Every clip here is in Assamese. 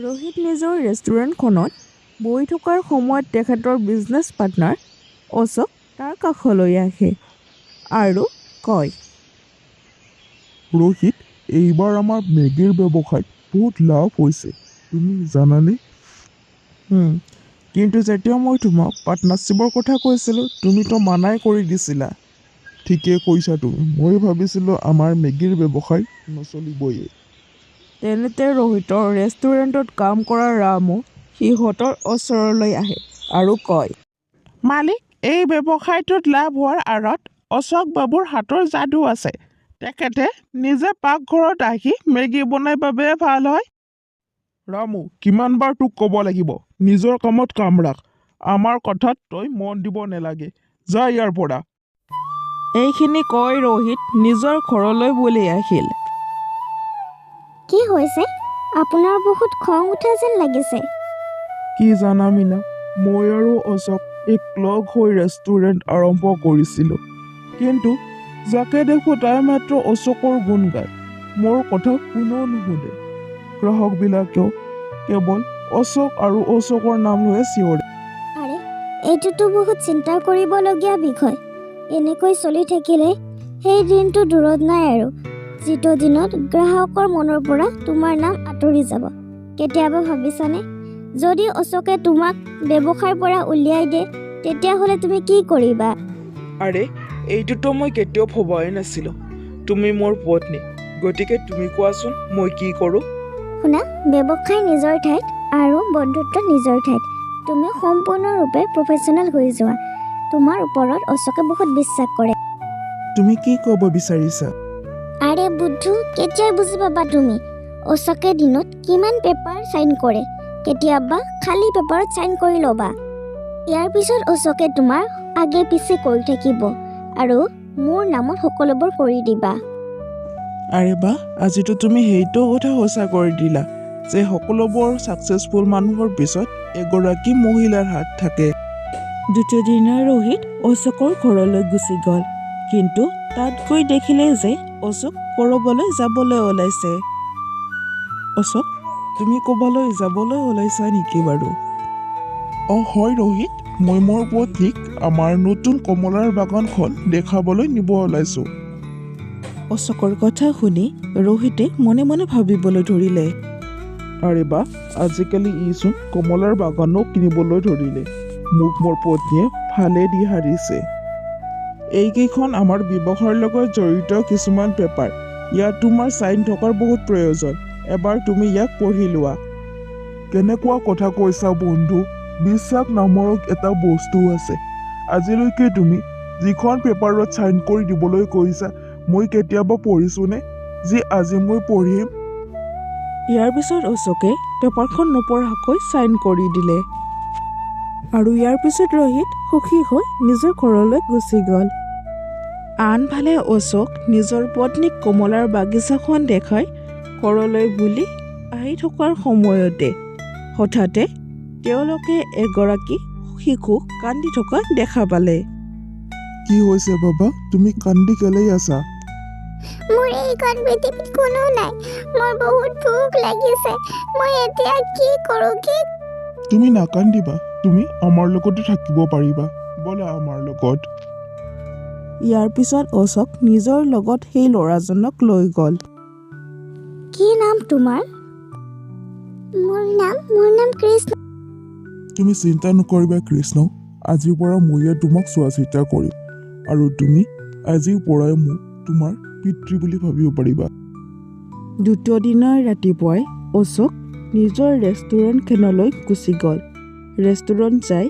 ৰোহিত নিজৰ ৰেষ্টুৰেণ্টখনত বহি থকাৰ সময়ত তেখেতৰ বিজনেছ পাৰ্টনাৰ অশোক তাৰ কাষলৈ আহে আৰু কয়, ৰোহিত, এইবাৰ আমাৰ মেগীৰ ব্যৱসায়ত বহুত লাভ হৈছে, তুমি জানানে? কিন্তু যেতিয়া মই তোমাক পাৰ্টনাৰশ্বিপৰ কথা কৈছিলোঁ, তুমিতো মানাই কৰি দিছিলা। ঠিকেই কৈছা তুমি, মই ভাবিছিলোঁ আমাৰ মেগীৰ ব্যৱসায় নচলিবই। তেনেতে ৰোহিতৰ ৰেষ্টুৰেণ্টত কাম কৰা ৰামু সিহঁতৰ ওচৰলৈ আহে আৰু কয়, মালিক, এই ব্যৱসায়টোত লাভ হোৱাৰ আঁৰত অশোক বাবুৰ হাতৰ যাদু আছে। তেখেতে নিজে পাকঘৰত আহি মেগী বনাই বাবে ভাল হয়। ৰামু, কিমানবাৰ তোক ক'ব লাগিব, নিজৰ কামত কাম ৰাখ। আমাৰ কথাত তই মন দিব নালাগে। যা ইয়াৰ পৰা। এইখিনি কৈ ৰোহিত নিজৰ ঘৰলৈ বুলি আহিল। কি হৈছে? আপোনাৰ বহুত খং উঠা যেন লাগিছে। কি জানা মীনা, মই আৰু অশোক এক লগ হৈ ৰেষ্টুৰেণ্ট আৰম্ভ কৰিছিলোঁ। কিন্তু যাকে দেখোঁ তাই মাত্ৰ অশোকৰ গুণ গায়, মোৰ কথা কোনেও নুশুনে। গ্ৰাহকবিলাকেও কেৱল অশোক আৰু অশোকৰ নাম লৈয়ে চিঞৰে। আৰে, এইটোতো বহুত চিন্তা কৰিবলগীয়া বিষয়। এনেকৈ চলি থাকিলে সেই দিনটো দূৰত নাই আৰু যিটো দিনত গ্ৰাহকৰ মনৰ পৰা তোমাৰ নাম আঁতৰি যাব। কেতিয়াবা ভাবিছানে, যদি অশোকে তোমাক ব্যৱসায়ৰ পৰা উলিয়াই দিয়ে, তেতিয়াহ'লে তুমি কি কৰিবা? আৰে, এইটোতো মই কেতিয়াও ভবাই নাছিলোঁ। তুমি মোৰ পত্নী, গতিকে তুমি কোৱাচোন মই কি কৰোঁ? শুনা, ব্যৱসায় নিজৰ ঠাইত আৰু বন্ধুত্ব নিজৰ ঠাইত। তুমি সম্পূৰ্ণৰূপে প্ৰফেশ্যনেল হৈ যোৱা। তোমাৰ ওপৰত অশোকে বহুত বিশ্বাস কৰে। তুমি কি ক'ব বিচাৰিছা? আৰে বুদ্ধু, কেতিয়াই বুজি পাবা তুমি? অশোকে দিনত কিমান পেপাৰ চাইন কৰে, কেতিয়াবা খালী পেপাৰত চাইন কৰি ল'বা। ইয়াৰ পিছত অশোকে তোমাৰ আগে পিছে কৰি থাকিব আৰু মোৰ নামত সকলোবোৰ কৰি দিবা। আৰে বাহ, আজিতো তুমি সেইটো কথা সঁচা কৰি দিলা যে সকলোবোৰ ছাকচেছফুল মানুহৰ পিছত এগৰাকী মহিলাৰ হাত থাকে। দ্বিতীয় দিনা ৰোহিত অশোকৰ ঘৰলৈ গুচি গ'ল। কিন্তু তাত গৈ দেখিলে যে অশোক ক'ৰবালৈ যাবলৈ ওলাইছে। অশোক, তুমি ক'বালৈ যাবলৈ ওলাইছা নেকি বাৰু? হয় ৰোহিত, মই মোৰ পত্নীক আমাৰ নতুন কমলাৰ বাগানখন দেখাবলৈ নিব ওলাইছোঁ। অশোকৰ কথা শুনি ৰোহিতে মনে মনে ভাবিবলৈ ধৰিলে, আৰে বাহ, আজিকালি ইচোন কমলাৰ বাগানো কিনিবলৈ ধৰিলে। মোক মোৰ পত্নীয়ে ভালে দি হাৰিছে। এইকেইখন আমাৰ ব্যৱসায়ৰ লগত জড়িত কিছুমান পেপাৰ। ইয়াত তোমাৰ চাইন থকাৰ বহুত প্ৰয়োজন। এবাৰ তুমি ইয়াক পঢ়ি লোৱা। কেনেকুৱা কথা কৈছা বন্ধু? বিশ্বাস নামৰ এটা বস্তু আছে। আজিলৈকে তুমি যিখন পেপাৰত চাইন কৰি দিবলৈ কৈছা, মই কেতিয়াবা পঢ়িছোঁনে যি আজি মই পঢ়িম? ইয়াৰ পিছত অশোকে পেপাৰখন নপঢ়াকৈ চাইন কৰি দিলে। আৰু ইয়াৰ পিছত ৰোহিত সুখী হৈ নিজৰ ঘৰলৈ গুচি গ'ল। আনফালে অশোক নিজৰ পত্নীক কমলাৰ বাগিচাখন দেখাই ঘৰলৈ বুলি আহি থকাৰ সময়তে হঠাতে তেওঁলোকে এগৰাকী শিশুক কান্দি থকা দেখা পালে। কি হৈছে বাবা, তুমি কান্দি কেলেই আছা? মোৰ এইখন পৃথিৱীত কোনো নাই। মোৰ বহুত ভোক লাগিছে। মই এতিয়া কি কৰোঁ? তুমি নাকান্দিবা, তুমি আমাৰ লগতে থাকিব পাৰিবা। ব'লা আমাৰ লগত। ইয়াৰ পিছত অশোক নিজৰ লগত সেই ল'ৰাজনক লৈ গ'ল। কি নাম তোমাৰ? মোৰ নাম কৃষ্ণ। তুমি চিন্তা নকৰিবা কৃষ্ণ, আজিৰ পৰা ময়ে তোমাক চোৱা চিতা কৰিম আৰু তুমি আজিৰ পৰাই মোক তোমাৰ পিতৃ বুলি ভাবিব পাৰিবা। দ্বিতীয় দিনাৰ ৰাতিপুৱাই অশোক নিজৰ ৰেষ্টুৰেণ্টখনলৈ গুচি গ'ল। ৰেষ্টুৰেণ্ট যাই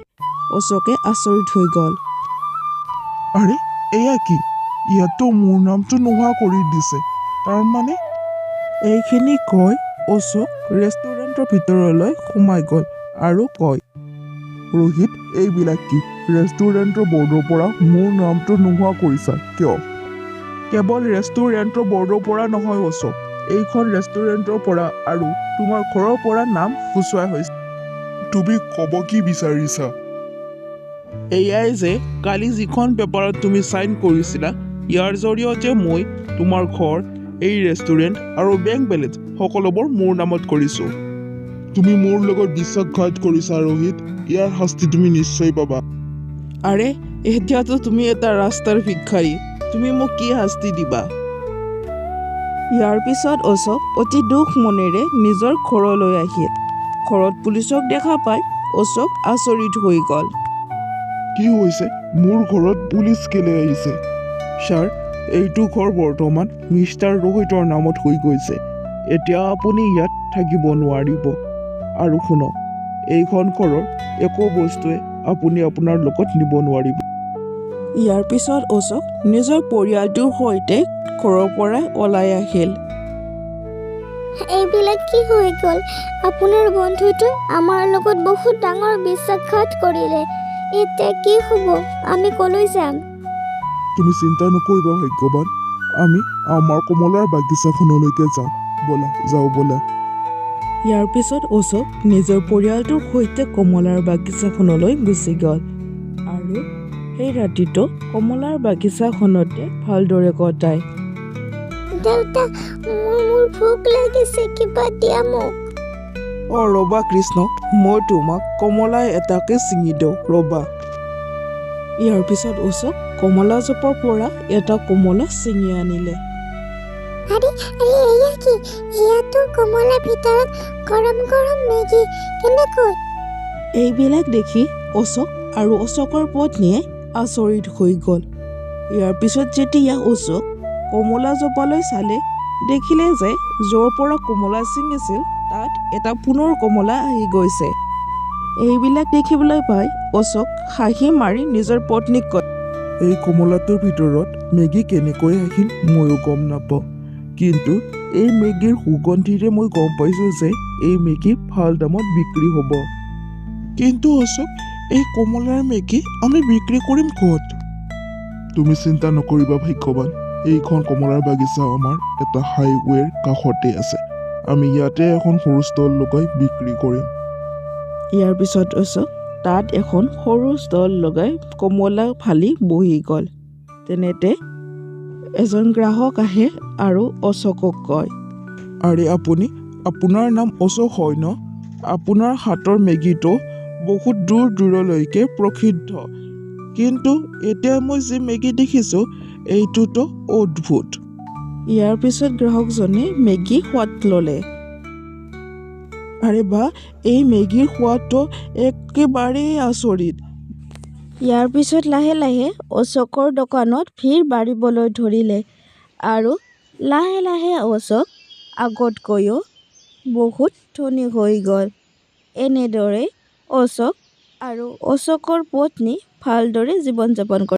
অশোকে আচৰিত হৈ গ'ল। আৰে, এয়া কি? ইয়াতো মোৰ নামটো নোহোৱা কৰি দিছে। তাৰমানে? এইখিনি কৈ অশোক ৰেষ্টুৰেণ্টৰ ভিতৰলৈ সোমাই গ'ল আৰু কয়, ৰোহিত, এইবিলাক কি? ৰেষ্টুৰেণ্টৰ বৰ্ডৰ পৰা মোৰ নামটো নোহোৱা কৰিছা কিয়? কেৱল ৰেষ্টুৰেণ্টৰ বৰ্ডৰ পৰা নহয় অশোক, এইখন ৰেষ্টুৰেণ্টৰ পৰা আৰু তোমাৰ ঘৰৰ পৰা নাম গুচোৱা হৈছে। তুমি ক'ব কি বিচাৰিছা? এয়াই যে কালি যিখন পেপাৰত তুমি চাইন কৰিছিলা, ইয়াৰ জৰিয়তে মই তোমাৰ ঘৰ, এই ৰেষ্টুৰেণ্ট আৰু বেংক বেলেঞ্চ সকলোবোৰ মোৰ নামত কৰিছোঁ। তুমি মোৰ লগত বিশ্বাসঘাত কৰিছা ৰোহিত। ইয়াৰ শাস্তি তুমি নিশ্চয় পাবা। আৰে এতিয়াতো তুমি এটা ৰাস্তাৰ ভিক্ষাৰী, তুমি মোক কি শাস্তি দিবা? ইয়াৰ পিছত অশোক অতি দুখ মনেৰে নিজৰ ঘৰলৈ আহিল। ঘৰত পুলিচক দেখা পাই অশোক আচৰিত হৈ গ'ল। কি হৈছে? মোৰ ঘৰত পুলিচ কেলে আহিছে? ছাৰ, এইটো ঘৰ বৰ্তমান মিষ্টাৰ ৰোহিতৰ নামত হৈ গৈছে। এতিয়া আপুনি ইয়াত থাকিব নোৱাৰিব। আৰু শুনক, এইখন ঘৰৰ একো বস্তুৱে আপুনি আপোনাৰ লগত নিব নোৱাৰিব। ইয়াৰ পিছত অশোক নিজৰ পৰিয়ালটোৰ সৈতে ঘৰৰ পৰা ওলাই আহিল। এইবিলাক কি হৈ গ'ল? আপোনাৰ বন্ধুটো আমাৰ লগত বহুত ডাঙৰ বিশ্বাসঘাত কৰিলে। এতিয়া কি হ'ব? আমি কলৈ যাম? তুমি চিন্তা নকৰিবা ভাগ্যৱান। আমি আমাৰ কমলাৰ বাগিচাখনলৈকে যাওঁ। ব'লা, যাওঁ ব'লা। ইয়াৰ পিছত অশোক নিজৰ পৰিয়ালটোৰ সৈতে কমলাৰ বাগিচাখনলৈ গুচি গ'ল আৰু সেই ৰাতিটো কমলাৰ বাগিচাখনতে ভালদৰে কটায়। দেউতা, মোৰ ভোক লাগিছে, কিবা দিয়া মোক। ৰ'বা কৃষ্ণ, মই তোমাক কমলা এটাকে ছিঙি দিওঁ, ৰ'বা। ইয়াৰ পিছত অশোক কমলাজোপাৰ পৰা এটা কমলা ছিঙি আনিলে। আৰে এয়া কি? এয়াতো কমলাৰ ভিতৰত গৰম গৰম মেগী, কেনেকৈ? এইবিলাক দেখি অশোক আৰু অশোকৰ পত্নীয়ে আচৰিত হৈ গ'ল। ইয়াৰ পিছত যেতিয়া অশোক কমলাজোপালৈ চালে, দেখিলে যে য'ৰ পৰা কমলা ছিঙিছিল তাত এটা পুনৰ কমলা আহি গৈছে। এইবিলাক দেখিবলৈ পাই অশোক হাঁহি মাৰি নিজৰ পত্নীক কয়, এই কমলাটোৰ ভিতৰত মেগী কেনেকৈ আহিল ময়ো গম নাপাওঁ, কিন্তু এই মেগীৰ সুগন্ধিৰে মই গম পাইছোঁ যে এই মেগী ভাল দামত বিক্ৰী হ'ব। কিন্তু অশোক, এই কমলাৰ মেগী আমি বিক্ৰী কৰিম ক'ত? তুমি চিন্তা নকৰিবা ভাগ্যৱান। এইখন কমলাৰ বাগিচা আমাৰ এটা হাইৱেৰ কাষতে আছে। আমি ইয়াতে এখন সৰু ষ্টল লগাই বিক্ৰী কৰিম। ইয়াৰ পিছত অশোক তাত এখন সৰু ষ্টল লগাই কমলা ফালি বহি গ'ল। তেনেতে এজন গ্ৰাহক আহে আৰু অশোকক কয়, আৰে আপোনাৰ নাম অশোক হয় ন? আপোনাৰ হাতৰ মেগীটো বহুত দূৰ দূৰলৈকে প্ৰসিদ্ধ, কিন্তু এতিয়া মই যি মেগী দেখিছোঁ এইটোতো অদ্ভুত। ইয়াৰ পিছত গ্ৰাহকজনে মেগী সোৱাদ ল'লে। আৰে বা, এই মেগীৰ সোৱাদটো একেবাৰেই আচৰিত। ইয়াৰ পিছত লাহে লাহে অশোকৰ দোকানত ভিৰ বাঢ়িবলৈ ধৰিলে আৰু লাহে লাহে অশোক আগতকৈও বহুত ধনী হৈ গ'ল। এনেদৰে অশোক আৰু অশোকৰ পত্নী ভালদৰে জীৱন যাপন কৰে।